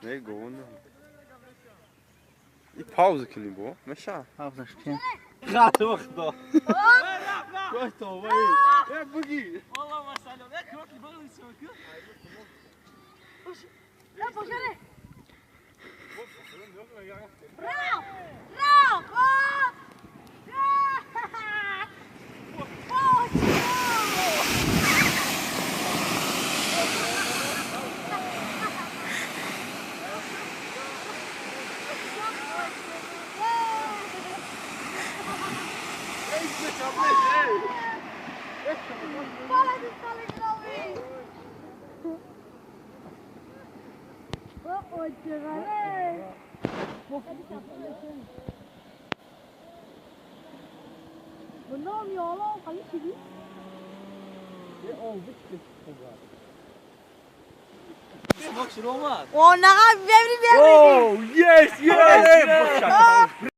Nej, gå nu. I pauze kan ni bo. ماشي. حافظ شتين. خاطر وقته. وقته وين؟ يا بقي. والله ما سالوا ذاك وقت اللي بغوا يسوي كذا. لا بوشري. راو راو. Bunlar mı yalan? Kayıp gibi. اسمك شنو مات؟ Oh, naga, very, very. Oh yes yes.